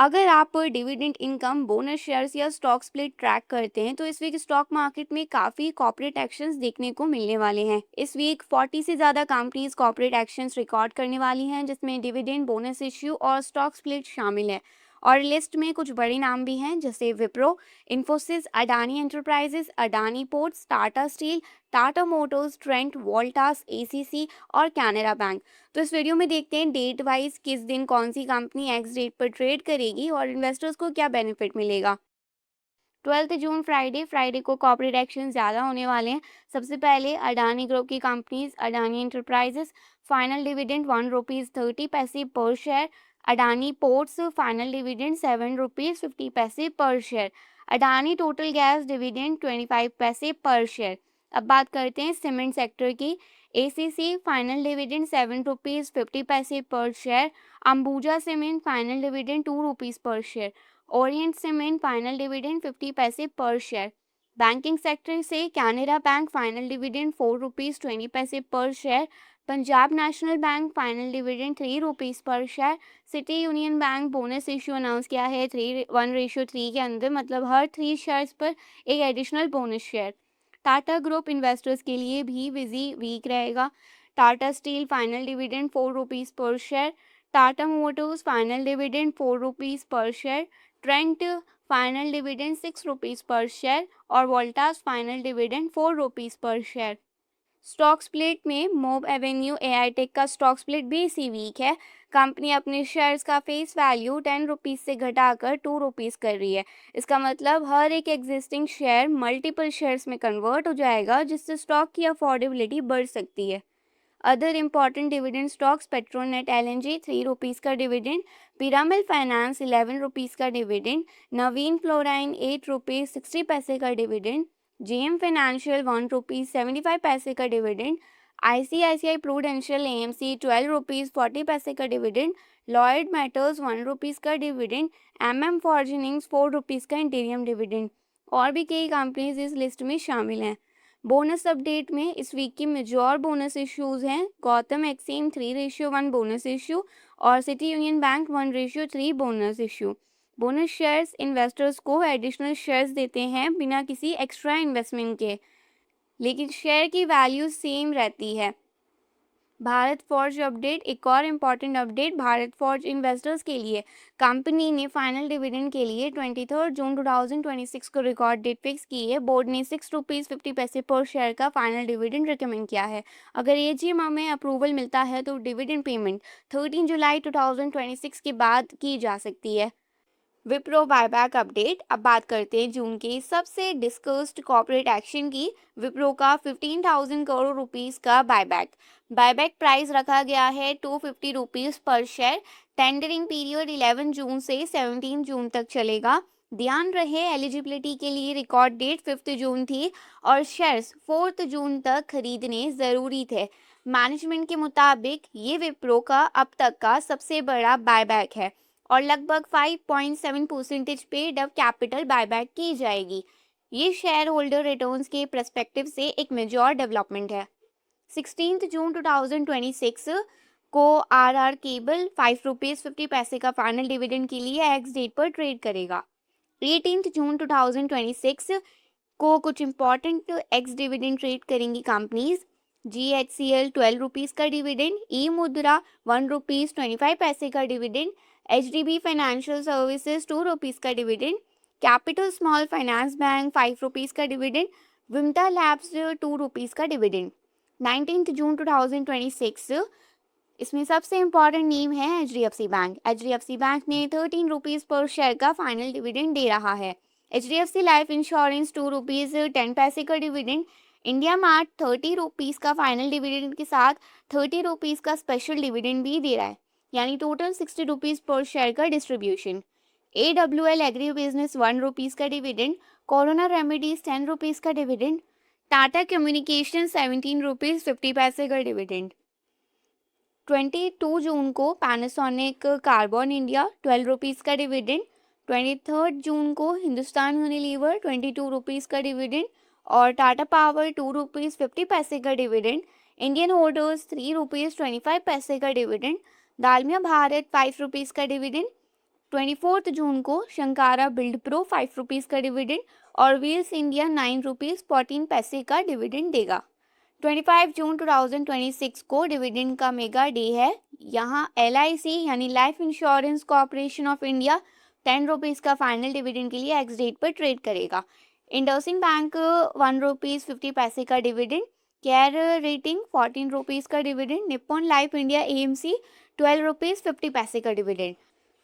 अगर आप dividend income, bonus shares या स्टॉक स्प्लिट ट्रैक करते हैं तो इस वीक स्टॉक मार्केट में काफ़ी कॉर्पोरेट एक्शंस देखने को मिलने वाले हैं। इस वीक 40 से ज़्यादा कंपनीज कॉर्पोरेट एक्शंस रिकॉर्ड करने वाली हैं, जिसमें डिविडेंड, बोनस इश्यू और स्टॉक स्प्लिट शामिल है। और लिस्ट में कुछ बड़े नाम भी हैं, जैसे Wipro, Infosys, Adani enterprises, Adani ports, Tata steel, Tata Motors, Trent, Voltas, ACC और कैनरा बैंक। तो इस वीडियो में देखते हैं डेट वाइज किस दिन कौन सी कंपनी एक्स डेट पर ट्रेड करेगी और इन्वेस्टर्स को क्या बेनिफिट मिलेगा। 12 जून फ्राइडे को कॉर्पोरेट एक्शन ज़्यादा होने वाले हैं। सबसे पहले अडानी ग्रुप की companies, Adani enterprises final dividend ₹1.30 पर share, Adani ports final dividend ₹7.50 पर share, Adani total gas dividend 25 पैसे पर शेयर। अब बात करते हैं सीमेंट सेक्टर की। एसीसी फाइनल डिविडेंड ₹7.50 पर share, Ambuja cement final dividend ₹2 पर share, Orient cement final dividend 50 पैसे पर शेयर। बैंकिंग सेक्टर से कैनरा बैंक फाइनल डिविडेंड ₹4.20 पर share, Punjab national bank final dividend ₹3 पर share, city union bank bonus issue announce किया है 1:3 के अंदर, मतलब हर 3 शेयर्स पर एक additional bonus share. Tata group investors के लिए भी बिजी वीक रहेगा। टाटा स्टील फाइनल डिविडेंड ₹4 पर share, Tata Motors final dividend ₹4 पर शेयर, ट्रेंट फाइनल डिविडेंड ₹6 पर शेयर और वोल्टास फाइनल डिविडेंड ₹4 पर शेयर। स्टॉक स्प्लिट में मोब एवेन्यू एआई टेक का स्टॉक स्प्लिट भी इसी वीक है। कंपनी अपने शेयर्स का फेस वैल्यू ₹10 से घटाकर ₹2 कर रही है। इसका मतलब हर एक एग्जिस्टिंग शेयर मल्टीपल शेयर्स में कन्वर्ट हो जाएगा, जिससे स्टॉक की अफोर्डेबिलिटी बढ़ सकती है। Other important dividend stocks: Petronet LNG ₹3 का डिविडेंड, पिरामिल फाइनेंस ₹11 का डिविडेंड, नवीन फ्लोराइन ₹8.60 का डिविडेंड, जेएम फाइनेंशियल ₹1.75 का डिविडेंड, आईसीआईसीआई प्रूडेंशियल एएमसी ₹12.40 का डिविडेंड, लॉयड मेटल्स ₹1 का डिविडेंड, एमएम फॉर्जिनिंग्स ₹4 का इंटीरियम डिविडेंड। और भी कई कंपनीज इस लिस्ट में शामिल हैं। बोनस अपडेट में इस वीक की मेजर बोनस इश्यूज हैं: गौतम एक्सीम 3:1 बोनस इश्यू और city union bank 1:3 bonus issue. Bonus shares investors को एडिशनल शेयर्स देते हैं बिना किसी एक्स्ट्रा इन्वेस्टमेंट के, लेकिन शेयर की वैल्यू सेम रहती है। भारत फॉर्ज अपडेट: एक और important update Bharat forge investors के लिए। कंपनी ने फाइनल डिविडेंड के लिए 23 जून 2026 को रिकॉर्ड डेट फिक्स की है। बोर्ड ने ₹6.50 पर शेयर का फाइनल डिविडेंड रिकमेंड किया है। अगर एजीएम में अप्रूवल मिलता है तो डिविडेंड पेमेंट 13 जुलाई 2026 के बाद की जा सकती है। विप्रो बायबैक अपडेट: अब बात करते हैं जून के सबसे डिस्कस्ड कॉर्पोरेट एक्शन की। विप्रो का 15,000 करोड़ रुपीस का बायबैक प्राइस रखा गया है ₹250 पर शेयर। टेंडरिंग पीरियड 11 जून से 17 जून तक चलेगा। ध्यान रहे, एलिजिबिलिटी के लिए रिकॉर्ड डेट 5 जून थी और शेयर्स 4 जून तक खरीदने जरूरी थे। मैनेजमेंट के मुताबिक ये विप्रो का अब तक का सबसे बड़ा बायबैक है और लगभग 5.7% पेड अप कैपिटल बायबैक की जाएगी। ये शेयर होल्डर रिटर्न्स के पर्सपेक्टिव से एक मेजर डेवलपमेंट है। 16 जून 2026 को आरआर केबल ₹5.50 का फाइनल डिविडेंड के लिए एक्स डेट पर ट्रेड करेगा। 18 जून 2026 को कुछ इंपॉर्टेंट एक्स डिविडेंड ट्रेड करेंगी कंपनीज। GHCL ₹12 का डिविडेंड, ई मुद्रा ₹1.25 का डिविडेंड, HDB फाइनेंशियल सर्विसेज ₹2 का dividend, capital small finance bank ₹5 का डिविडेंड, विमटा लैब्स ₹2 का डिविडेंड। 19 जून 2026 इसमें सबसे इम्पॉर्टेंट नेम है HDFC बैंक। HDFC बैंक ने ₹13 पर शेयर का फाइनल डिविडेंड दे रहा है। HDFC लाइफ इंश्योरेंस ₹2.10 का डिविडेंड, इंडिया मार्ट ₹30 का फाइनल डिविडेंड के साथ ₹30 का स्पेशल डिविडेंड भी दे रहा है, यानी टोटल ₹60 पर शेयर का डिस्ट्रीब्यूशन। AWL एग्री बिजनेस ₹1 का डिविडेंड, कोरोना रेमेडीज ₹10 का डिविडेंड, टाटा कम्युनिकेशन ₹17.50 का डिविडेंड। 22 जून को पैनासोनिक कार्बन इंडिया ₹12 का डिविडेंड, 23 जून को हिंदुस्तान यूनिलीवर ₹22 का डिविडेंड और टाटा पावर ₹2.50 का डिविडेंड, इंडियन होल्डर्स ₹3.25 का डिविडेंड, दालमिया भारत ₹5 का डिविडेंड, 24 जून को शंकारा बिल्ड प्रो 5 रुपीज़ का डिविडेंड और व्हील्स इंडिया 9 रुपीज़ 14 पैसे का डिविडेंड देगा। 25 जून 2026 को डिविडेंड का मेगा डे है। यहाँ LIC यानी life insurance corporation of India 10 rupees का फाइनल डिविडेंड के लिए एक्स डेट पर ट्रेड करेगा। इंडसइंड बैंक 1 रुपीज़ 50 पैसे का डिविडेंड, केयर रेटिंग 14 रुपीज़ का dividend, Nippon life India AMC 12 rupees 50 पैसे का डिविडेंड,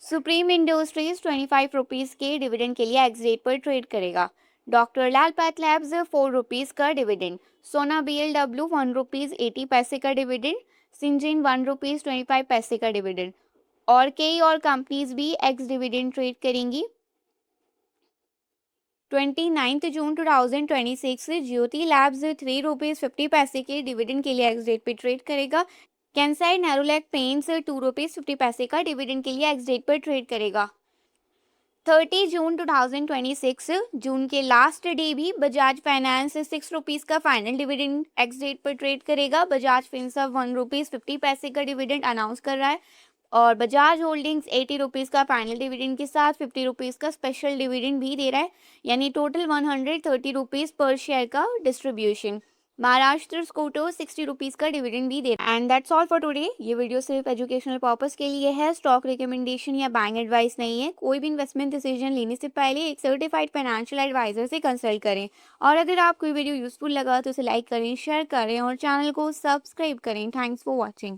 सुप्रीम इंडस्ट्रीज 25 रुपीज़ के डिविडेंड के लिए एक्स डेट पर ट्रेड करेगा। डॉक्टर लाल पैथ लैब्स 4 रुपीज़ का डिविडेंड, सोना BLW 1 रुपीज़ 80 पैसे का डिविडेंड, सिंजिन 1 रुपीज़ 25 पैसे का डिविडेंड और कई और कंपनीज भी एक्स डिविडेंड ट्रेड करेंगी। 29 जून 2026 ज्योति लैब्स 3 रुपीज़ 50 पैसे के डिविडेंड के लिए एक्स डेट पे ट्रेड करेगा। कैंसाई नेरोलैक पेंट्स 2 रुपीज़ 50 पैसे का डिविडेंड के लिए एक्स डेट पर ट्रेड करेगा। 30 जून 2026 जून के लास्ट डे भी बजाज फाइनेंस 6 रुपीज़ का फाइनल डिविडेंड एक्स डेट पर ट्रेड करेगा। बजाज फिनसर्व 1 रुपीज़ 50 पैसे का डिविडेंड अनाउंस कर रहा है और बजाज होल्डिंग्स 80 रुपीज़ का फाइनल डिविडेंड के साथ 50 रुपीज़ का स्पेशल डिविडेंड भी दे रहा है, यानी टोटल 130 रुपीज़ पर शेयर का डिस्ट्रीब्यूशन। महाराष्ट्र स्कूटर 60 रुपीज़ का डिविडेंड भी दे रहा है। And that's all for today. ये वीडियो सिर्फ एजुकेशनल पर्पस के लिए है, स्टॉक रिकमेंडेशन या बैंक एडवाइस नहीं है। कोई भी इन्वेस्टमेंट डिसीजन लेने से पहले एक सर्टिफाइड फाइनेंशियल एडवाइजर से कंसल्ट करें। और अगर आपको ये वीडियो यूजफुल लगा तो इसे लाइक करें, शेयर करें और चैनल को सब्सक्राइब करें। Thanks for watching.